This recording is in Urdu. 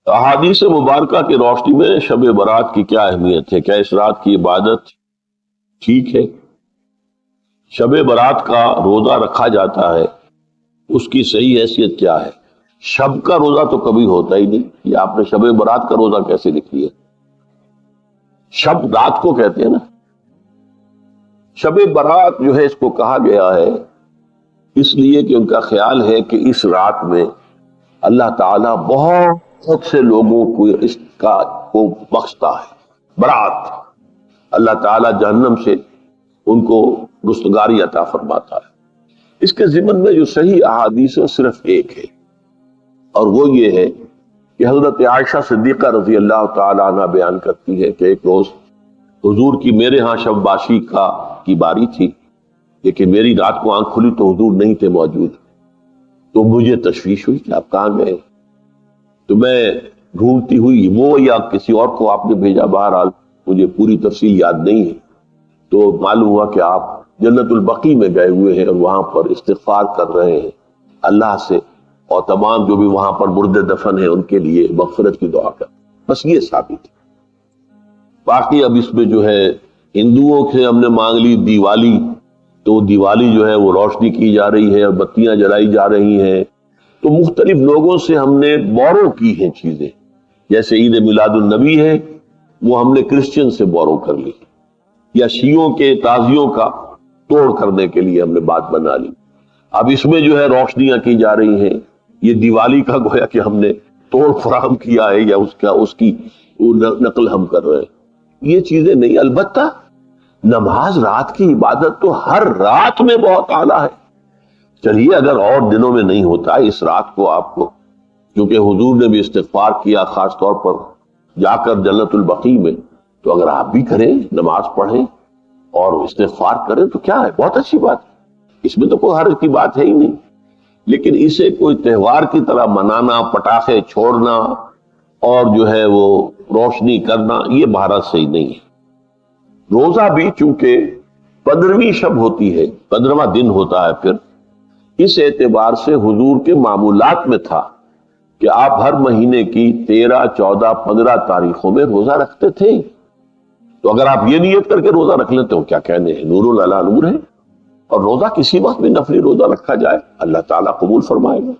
احادیث مبارکہ کی روشنی میں شب برات کی کیا اہمیت ہے؟ کیا اس رات کی عبادت ٹھیک ہے؟ شب برات کا روزہ رکھا جاتا ہے، اس کی صحیح حیثیت کیا ہے؟ شب کا روزہ تو کبھی ہوتا ہی نہیں، یہ آپ نے شب برات کا روزہ کیسے لکھ لیا؟ شب رات کو کہتے ہیں نا۔ شب برات جو ہے اس کو کہا گیا ہے اس لیے کہ ان کا خیال ہے کہ اس رات میں اللہ تعالیٰ بہت سے لوگوں کو اس کا کو بخشتا ہے۔ برات، اللہ تعالیٰ جہنم سے ان کو رستگاری عطا فرماتا ہے۔ اس کے ضمن میں جو صحیح احادیث ہے صرف ایک ہے، اور وہ یہ ہے کہ حضرت عائشہ صدیقہ رضی اللہ تعالی عنہ بیان کرتی ہے کہ ایک روز حضور کی میرے ہاں شب باشی کی باری تھی، لیکن میری رات کو آنکھ کھلی تو حضور نہیں تھے موجود، تو مجھے تشویش ہوئی کہ آپ کہاں گئے؟ تو میں ڈھونڈتی ہوئی وہ یا کسی اور کو آپ نے بھیجا، بہرحال مجھے پوری تفصیل یاد نہیں ہے، تو معلوم ہوا کہ آپ جنت البقیع میں گئے ہوئے ہیں اور وہاں پر استغفار کر رہے ہیں اللہ سے، اور تمام جو بھی وہاں پر مردے دفن ہیں ان کے لیے مغفرت کی دعا کر۔ بس یہ ثابت ہے۔ باقی اب اس میں جو ہے ہندوؤں سے ہم نے مانگ لی دیوالی، تو دیوالی جو ہے وہ روشنی کی جا رہی ہے اور بتیاں جلائی جا رہی ہیں، تو مختلف لوگوں سے ہم نے بورو کی ہیں چیزیں، جیسے عید میلاد النبی ہے وہ ہم نے کرسچن سے بورو کر لی، یا شیعوں کے تازیوں کا توڑ کرنے کے لیے ہم نے بات بنا لی۔ اب اس میں جو ہے روشنیاں کی جا رہی ہیں، یہ دیوالی کا گویا کہ ہم نے توڑ فراہم کیا ہے یا اس کی نقل ہم کر رہے ہیں، یہ چیزیں نہیں۔ البتہ نماز رات کی عبادت تو ہر رات میں بہت اعلیٰ ہے۔ چلیے اگر اور دنوں میں نہیں ہوتا، اس رات کو آپ کو، کیونکہ حضور نے بھی استغفار کیا خاص طور پر جا کر جنت البقیع میں، تو اگر آپ بھی کریں، نماز پڑھیں اور استغفار کریں تو کیا ہے، بہت اچھی بات ہے، اس میں تو کوئی حرج کی بات ہے ہی نہیں۔ لیکن اسے کوئی تہوار کی طرح منانا، پٹاخے چھوڑنا اور جو ہے وہ روشنی کرنا، یہ بہرحال صحیح نہیں ہے۔ روزہ بھی چونکہ 15ویں شب ہوتی ہے، 15واں دن ہوتا ہے، پھر اس اعتبار سے حضور کے معمولات میں تھا کہ آپ ہر مہینے کی 13، 14، 15 تاریخوں میں روزہ رکھتے تھے۔ تو اگر آپ یہ نیت کر کے روزہ رکھ لیتے ہو، کیا کہنے ہیں، نور علی نور ہے۔ اور روزہ کسی وقت بھی نفلی روزہ رکھا جائے اللہ تعالیٰ قبول فرمائے گا۔